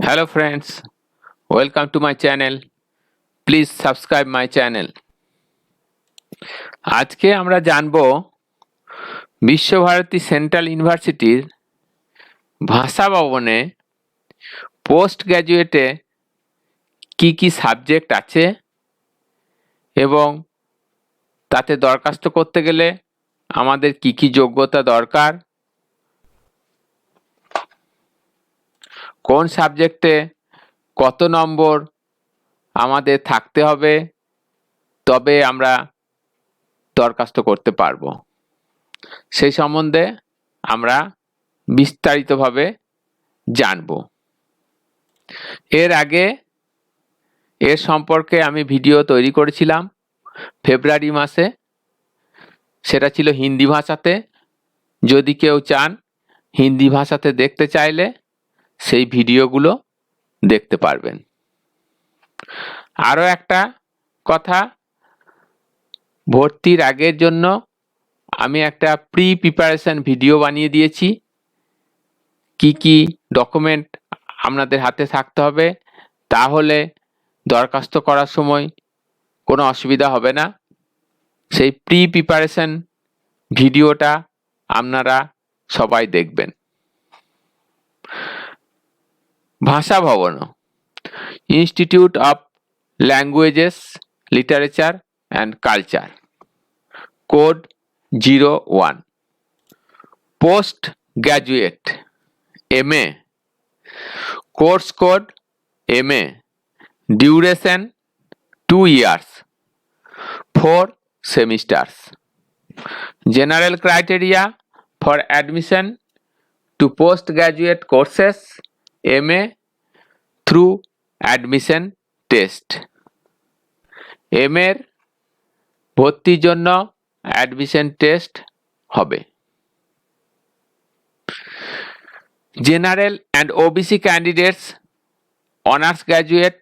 Hello friends, welcome to my channel. Please subscribe my channel. আজকে আমরা জানব Visva Bharati central ইউনিভার্সিটির ভাষা ভবনে পোস্ট গ্র্যাজুয়েটে কি কি সাবজেক্ট আছে এবং তাতে দরখাস্ত করতে গেলে আমাদের কি কি যোগ্যতা দরকার, কোন সাবজেক্টে কত নম্বর আমাদের থাকতে হবে তবে আমরা দরখাস্ত করতে পারবো, সেই সম্বন্ধে আমরা বিস্তারিতভাবে জানব। এর আগে এর সম্পর্কে আমি ভিডিও তৈরি করেছিলাম ফেব্রুয়ারি মাসে, সেটা ছিল হিন্দি ভাষাতে। যদি কেউ চান হিন্দি ভাষাতে দেখতে চাইলে সেই ভিডিওগুলো দেখতে পারবেন। আরও একটা কথা, ভর্তির আগের জন্য আমি একটা প্রি প্রিপারেশন ভিডিও বানিয়ে দিয়েছি। কি কি ডকুমেন্ট আপনাদের হাতে থাকতে হবে, তাহলে দরখাস্ত করার সময় কোনো অসুবিধা হবে না। সেই প্রি প্রিপারেশন ভিডিওটা আপনারা সবাই দেখবেন। ভাষা ভবন, institute of languages, literature and culture, code 01। Post graduate MA, course code MA, duration 2 years, 4 semesters. General criteria for admission to postgraduate courses MA through admission test. MA এর ভর্তির জন্য অ্যাডমিশন টেস্ট হবে। General and OBC candidates, honors graduate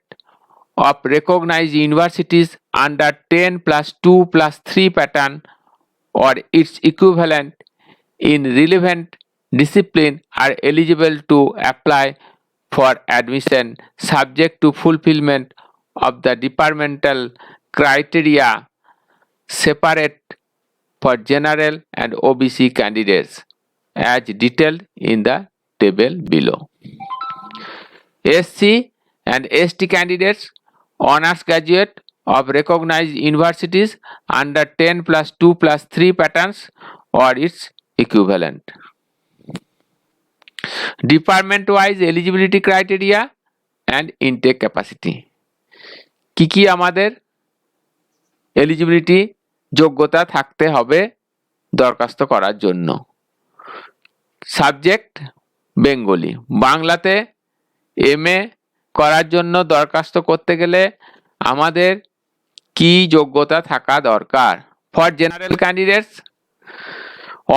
of recognized universities under 10+2+3 pattern or its equivalent in relevant discipline are eligible to apply for admission subject to fulfillment of the departmental criteria separate for general and OBC candidates as detailed in the table below. SC and ST candidates, honors graduate of recognized universities under 10+2+3 patterns or its equivalent. Department wise eligibility criteria and intake capacity. কি আমাদের eligibility যোগ্যতা থাকতে হবে দরখাস্ত করার জন্য। Subject Bengali, বাংলাতে MA করার জন্য দরখাস্ত করতে গেলে আমাদের কি যোগ্যতা থাকা দরকার? For general candidates,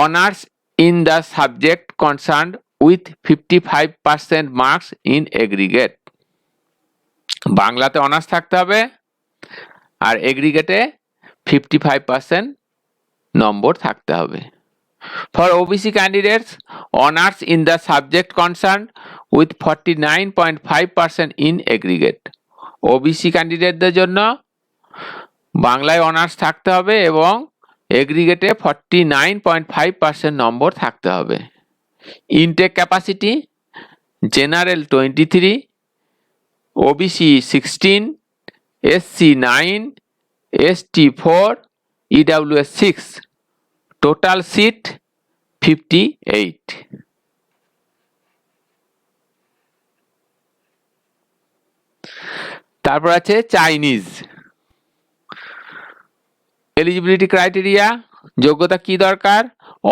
honours in the subject concerned with 55% marks in aggregate. বাংলাতে অনার্স থাকতে হবে আর এগ্রিগেটে 55% নম্বর থাকতে হবে। For OBC candidates, honors in the subject concerned with 49.5% in aggregate. OBC ক্যান্ডিডেটদের জন্য বাংলায় অনার্স থাকতে হবে এবং এগ্রিগেটে 49.5% নম্বর থাকতে হবে। Intake capacity, general 23, OBC 16, SC 9, ST 4, EWS 6, total seat 58। তারপর আছে চাইনিজ। এলিজিবিলিটি ক্রাইটেরিয়া, যোগ্যতা কি দরকার?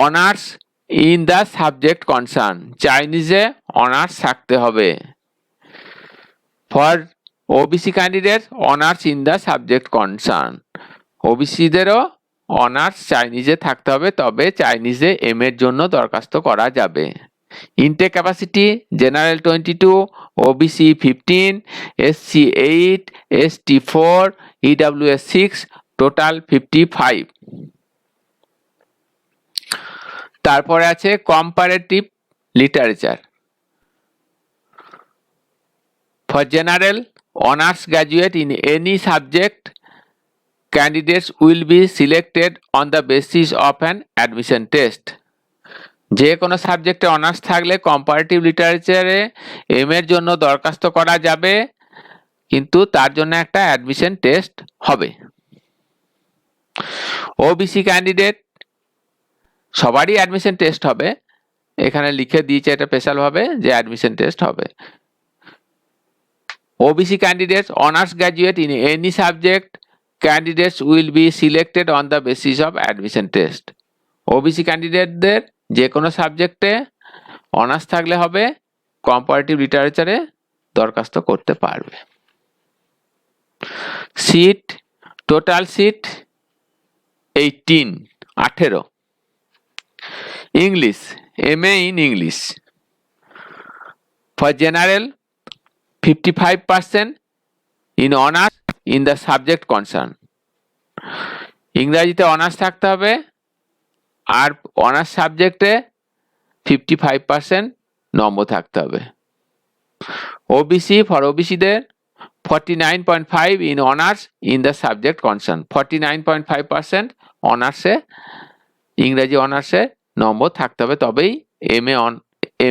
Honours in the subject concern, চাইনিজে অনার্স থাকতে হবে। For OBC candidate, honours in the subject concern, ওবিসিদেরও অনার্স চাইনিজে থাকতে হবে, তবে চাইনিজে MA এর জন্য দরখাস্ত করা যাবে। Intake capacity, general 22, OBC 15, SC 8, ST 4, EWS 6, total 55। তারপরে আছে comparative literature. For general honors graduate in any subject, candidates will be selected on the basis of an admission test. যে কোনো সাবজেক্টে অনার্স থাকলে কম্পারেটিভ লিটারেচারে এর জন্য দরখাস্ত করা যাবে, কিন্তু তার জন্য একটা অ্যাডমিশন টেস্ট হবে। ওবিসি ক্যান্ডিডেট সবারই অ্যাডমিশন টেস্ট হবে, এখানে লিখে দিয়েছে এটা স্পেশালভাবে যে অ্যাডমিশন টেস্ট হবে। OBC candidates honours graduate in any subject, candidates will be selected on the basis of admission test. OBC ক্যান্ডিডেটদের যে কোনো সাবজেক্টে অনার্স থাকলে হবে, কম্পারেটিভ লিটারেচারে দরখাস্ত করতে পারবে। Seat, total seat 18। English, MA in English. For general 55% in honors in the subject concerned. ইংরাজিতে অনার্স থাকতে হবে, আর অনার্স সাবজেক্টে 55% নম্বর থাকতে হবে। ওবিসি, ফর ওবিসিদের 49.5 in honors in the subject concerned. 49.5% অনার্সে, ইংরাজি অনার্সে নম্বর থাকতে হবে, তবেই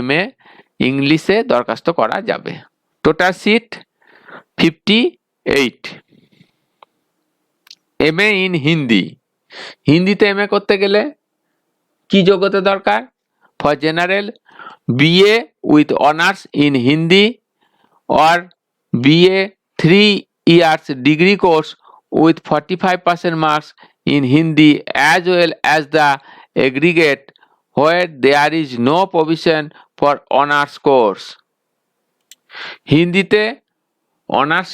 MA ইংলিশে দরখাস্ত করা যাবে। Total seat 58। MA in Hindi, হিন্দিতে MA করতে গেলে কি যোগ্যতা দরকার? For general BA with honours in Hindi or BA 3 years degree course with 45% marks in Hindi as well as the aggregate where there is no provision for honors course. হিন্দিতে honours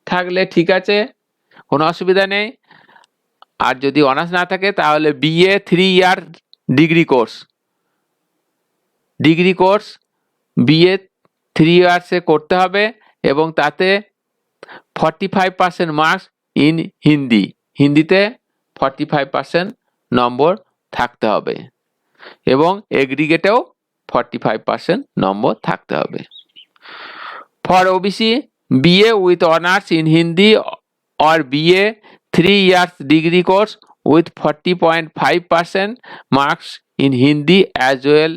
থাকলে ঠিক আছে, কোনো অসুবিধা নেই। আর যদি অনার্স না থাকে তাহলে BA 3 year degree course, BA 3 years করতে হবে এবং তাতে 45% মার্কস ইন হিন্দি, হিন্দিতে 45% নম্বর থাকতে হবে এবং এগ্রিগেটেও 45% নম্বর থাকতে হবে। For OBC BA with honours in Hindi or BA 3 years degree course with 40.5% marks in Hindi as well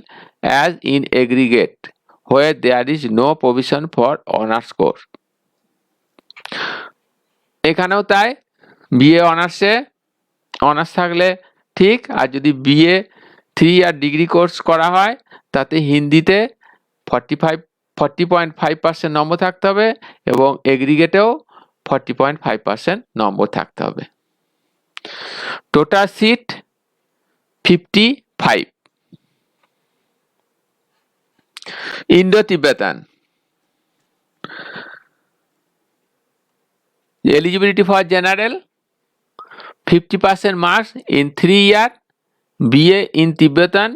as in aggregate where there is no provision for honors course. এখানেও তাই, BA অনার্সে honours থাকলে ঠিক, আর যদি BA 3 year ডিগ্রি কোর্স করা হয় তাতে হিন্দিতে 40.5% নম্বর থাকতে হবে এবং এগ্রিগেটেও 40.5% নম্বর থাকতে হবে। Total seat 55। Indo Tibetan, eligibility for general 50% marks in 3 year BA in Tibetan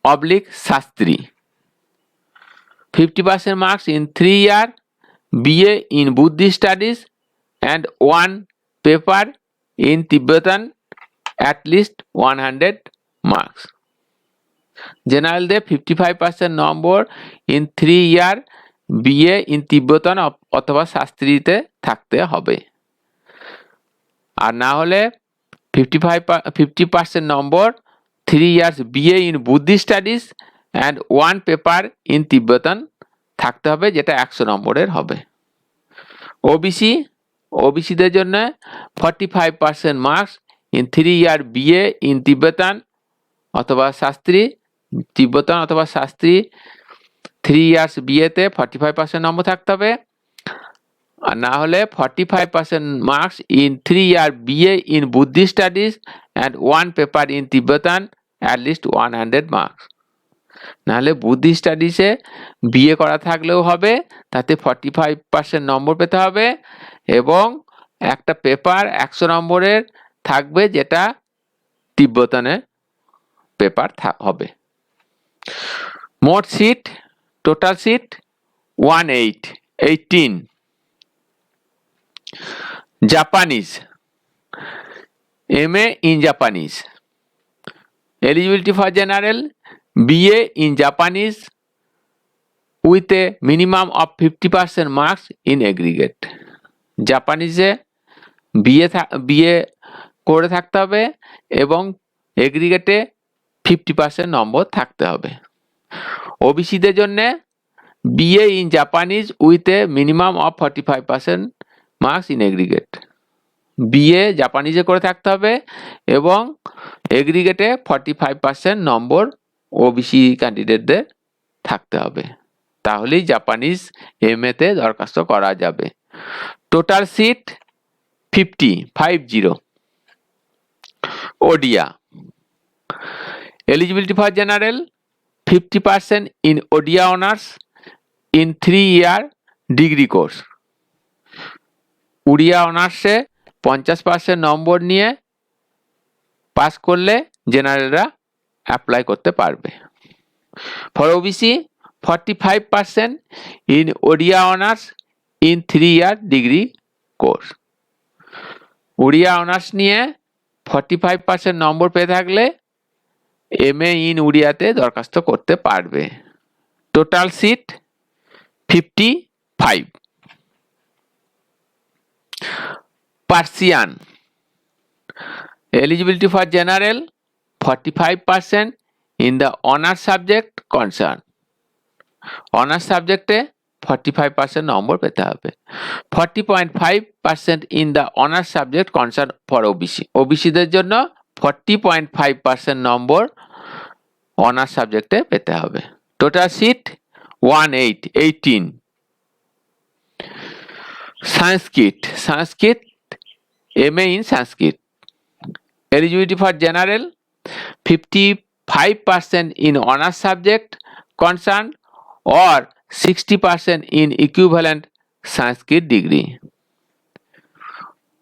/ Shastri, 50% marks in 3 year BA in Buddhist studies and 1 paper in Tibetan at least 100 marks. জেনারেলদের 55% number in 3 year BA in তিব্বতান অথবা শাস্ত্রীতে থাকতে হবে, আর না হলে 50% নম্বর 3 years BA in Buddhist studies and 1 paper in তিব্বতান থাকতে হবে, যেটা 100 নম্বরের হবে। ওবিসিদের জন্য 45% marks in 3 year BA in তিব্বতান অথবা শাস্ত্রী, তিব্বতান অথবা শাস্ত্রী 3 years BA তে 45% নম্বর থাকতে হবে, আর না হলে 45% marks in 3 year BA in Buddhist studies and 1 paper in তিব্বতান at least 100 marks. নাহলে বুদ্ধিস্ট স্টাডিজে BA করা থাকলেও হবে, তাতে 45% নম্বর পেতে হবে এবং একটা পেপার 100 নম্বরের থাকবে, যেটা তিব্বতানে পেপার হবে। মোট সিট, total seat 18। Japanese, MA in Japanese, eligibility for general BA in Japanese with a minimum of 50% marks in aggregate. জাপানিজে বিএ করে থাকতে হবে এবং এগ্রিগেটে 50% নম্বর থাকতে হবে। ওবিসিদের জন্য BA in Japanese with a minimum of 45% marks in aggregate. BA জাপানিজে করে থাকতে হবে এবং এগ্রিগেটে 45% নম্বর ওবিসি ক্যান্ডিডেটদের থাকতে হবে, তাহলেই জাপানিজ এমএতে দরখাস্ত করা যাবে। Total seat 50। Odia eligibility for general 50% in Odia honors in 3-year degree course। Oriya অনার্সে 50% নম্বর নিয়ে পাস করলে জেনারেলরা অ্যাপ্লাই করতে পারবে। For OBC 45% in Odia honours in 3-year degree course। Oriya honours নিয়ে 45% নম্বর পেয়ে থাকলে এমএ ইন উড়িয়াতে দরখাস্ত করতে পারবে। Total seat 55। Persian eligibility for general 45% in the honors subject concern। Honours সাবজেক্টে 45% নম্বর পেতে হবে। 40.5% in the honors subject concern for ওবিসি। ওবিসিদের জন্য 40.5% নম্বর অনার্স সাবজেক্টে পেতে হবে। Total seat 18। Sanskrit MA in Sanskrit eligibility for general 55% in honors subject concern or 60% in equivalent Sanskrit degree.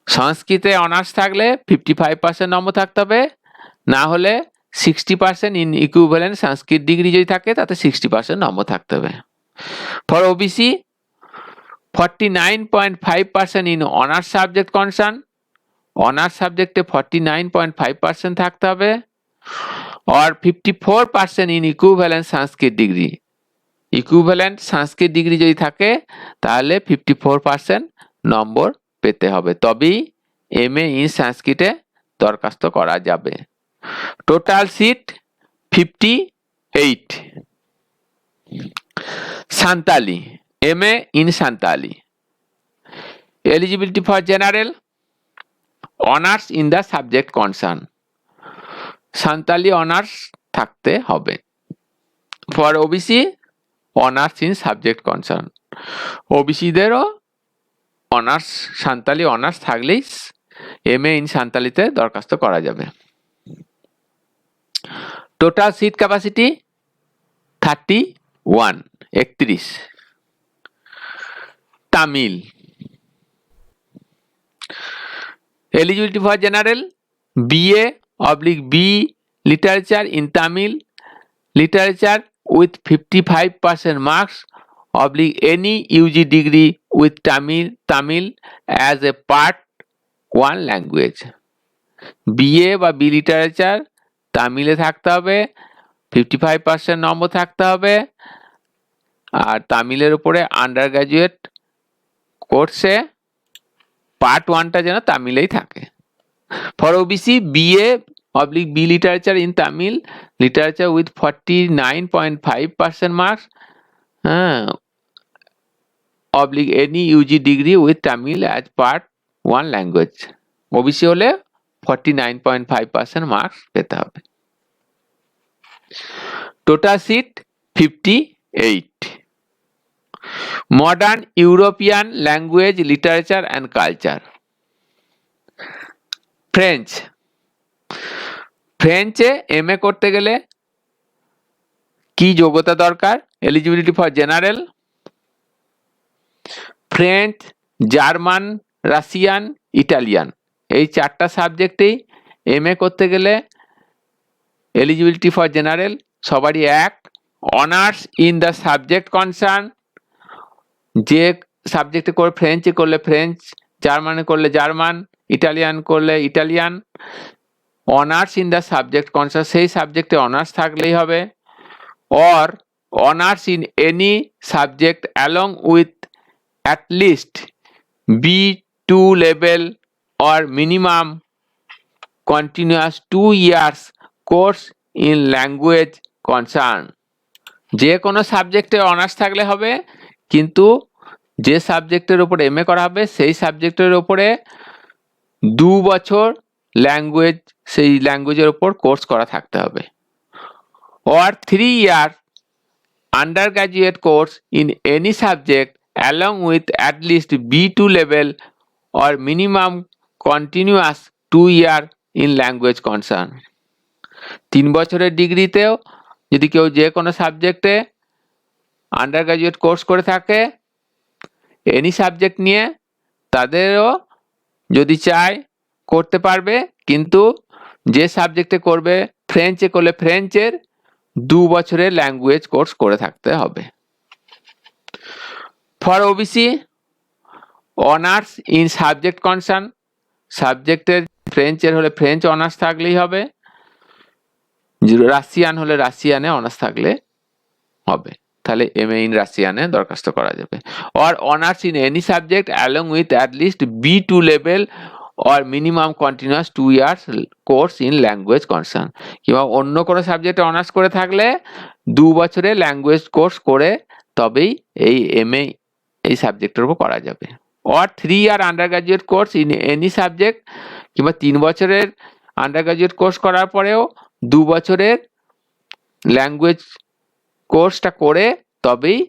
সংস্কৃতে অনার্স থাকলে 55% নম্বর থাকতে হবে, না হলে 60% ইন ইকুইভ্যালেন্ট সংস্কৃত ডিগ্রি যদি থাকে তাতে 60% নম্বর থাকতে হবে। For OBC 49.5% in honours subject concern. Honours সাবজেক্টে 49.5% থাকতে হবে, আর 54% in equivalent Sanskrit degree. Equivalent Sanskrit degree যদি থাকে তাহলে 54% নম্বর পেতে হবে, তবেই এমএ ইন সংস্কৃতে দরখাস্ত করা যাবে। Total seat 58। Santali MA in Santali eligibility for general honors in the subject concern। সান্তালি অনার্স থাকতে হবে। For OBC honours in subject concern. ওবিসিদেরও অনার্স সান্তালি অনার্স থাকলেই এমএ ইন সান্তালিতে দরখাস্ত করা যাবে। Total seat capacity 31। Tamil eligibility for general BA/B literature in Tamil literature with 55% marks / any UG degree with Tamil as a part 1 language। BA বা B literature তামিলে থাকতে হবে, 55% নম্বর থাকতে হবে, আর তামিলের উপরে আন্ডার গ্রাজুয়েট কোর্সে পার্ট 1টা যেন তামিলেই থাকে। For OBC BA/B literature in Tamil literature with 49.5% marks / any UG degree with Tamil as part 1 language। OBC হলে 49.5% মার্কস পেতে হবে। Total seat 58। Modern European language literature and culture. ফ্রেঞ্চে এমএ করতে গেলে কি যোগ্যতা দরকার? Eligibility for general French, German, Russian, Italian এই 4টা সাবজেক্টেই এমএ করতে গেলে এলিজিবিলিটি ফর জেনারেল সবারই এক। Honours in the subject concern, যে সাবজেক্টে করে ফ্রেঞ্চে করলে ফ্রেঞ্চ, জার্মানে করলে জার্মান, ইটালিয়ান করলে Italian. Honours in the subject concern সেই সাবজেক্টে অনার্স থাকলেই হবে। Or honors in any subject along with at least B2 level or minimum continuous 2 years course in language concern. যে কোনো সাবজেক্টে অনার্স থাকলে হবে, কিন্তু যে সাবজেক্টের উপরে এমএ করা হবে সেই সাবজেক্টের উপরে 2 বছর ল্যাঙ্গুয়েজ, সেই ল্যাঙ্গুয়েজের উপর কোর্স করা থাকতে হবে। or 3 year undergraduate course in any subject along with at least B2 level or minimum continuous 2 year in language concern. 3 বছরের ডিগ্রিতেও যদি কেউ যে কোনো সাবজেক্টে আন্ডারগ্রাজুয়েট কোর্স করে থাকে এনি সাবজেক্ট নিয়ে, তাদেরও যদি চায় করতে পারবে, কিন্তু যে সাবজেক্টে করবে ফ্রেঞ্চে করলে ফ্রেঞ্চের 2 বছরের ল্যাঙ্গুয়েজ কোর্স করে থাকতে হবে। For OBC honours in subject concern, সাবজেক্টের ফ্রেঞ্চের হলে ফ্রেঞ্চ অনার্স থাকলেই হবে, রাশিয়ান হলে রাশিয়ানে অনার্স থাকলে হবে, তাহলে এমএ ইন রাশিয়ানে দরখাস্ত করা যাবে। or honors in any subject along with at least B2 level or minimum continuous 2 years course in language concern, কিংবা অন্য কোনো সাবজেক্টে অনার্স করে থাকলে 2 বছরের ল্যাঙ্গুয়েজ কোর্স করে তবেই এই এমএ এই সাবজেক্টের উপর করা যাবে। or 3 year undergraduate course in any subject, কিংবা 3 বছরের আন্ডারগ্রাজুয়েট কোর্স করার পরেও 2 বছরের ল্যাঙ্গুয়েজ কোর্সটা করে তবেই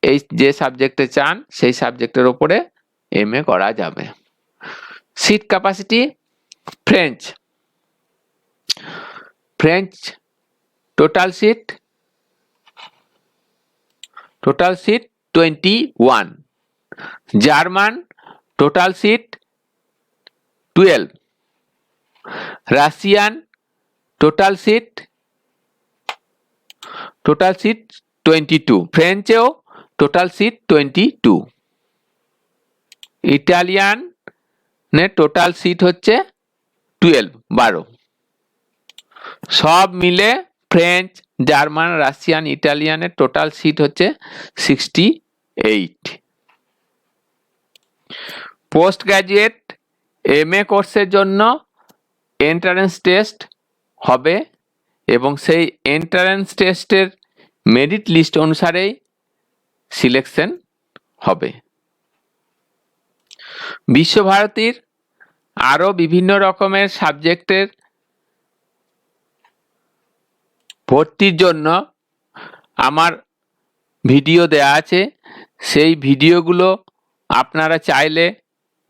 এই যে সাবজেক্টে চান সেই সাবজেক্টের উপরে এমএ করা যাবে। Seat capacity French, French total seat 21, German total seat 12, Russian total seat 22, ফ্রেঞ্চেও total seat 22, Italian total seat হচ্ছে 12। সব মিলে ফ্রেঞ্চ, জার্মান, রাশিয়ান, ইটালিয়ানের টোটাল সিট হচ্ছে 68। পোস্ট গ্রাজুয়েট এমএ কোর্সের জন্য এন্ট্রান্স টেস্ট হবে এবং সেই এন্ট্রান্স টেস্টের মেরিট লিস্ট অনুসারেই সিলেকশন হবে। বিশ্বভারতীর আরো বিভিন্ন রকমের সাবজেক্টের ভর্তির জন্য আমার ভিডিও দেয়া আছে, সেই ভিডিওগুলো আপনারা চাইলে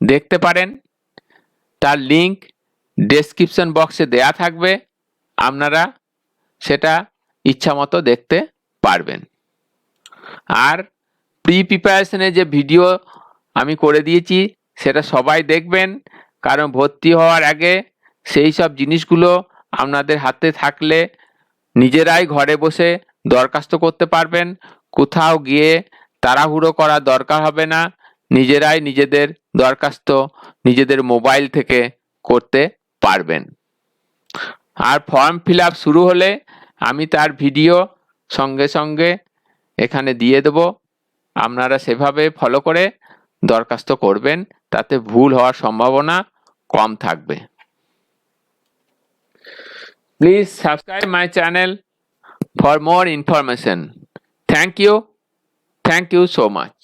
দেখতে পারেন, তার লিংক ডেসক্রিপশন বক্সে দেয়া থাকবে, আপনারা সেটা ইচ্ছামতো দেখতে পারবেন। আর প্রি প্রিপারেশনের যে ভিডিও আমি করে দিয়েছি সেটা সবাই দেখবেন, কারণ ভর্তি হওয়ার আগে সেই সব জিনিসগুলো আপনাদের হাতে থাকলে নিজেরাই ঘরে বসে দরখাস্ত করতে পারবেন, কোথাও গিয়ে তাড়াহুড়ো করার দরকার হবে না, নিজেরাই নিজেদের দরখাস্ত নিজেদের মোবাইল থেকে করতে পারবেন। আর ফর্ম ফিল আপ শুরু হলে আমি তার ভিডিও সঙ্গে সঙ্গে এখানে দিয়ে দেব, আপনারা সেভাবে ফলো করে দরখাস্ত করবেন, তাতে ভুল হওয়ার সম্ভাবনা কম থাকবে। Please subscribe my channel for more information. Thank you so much.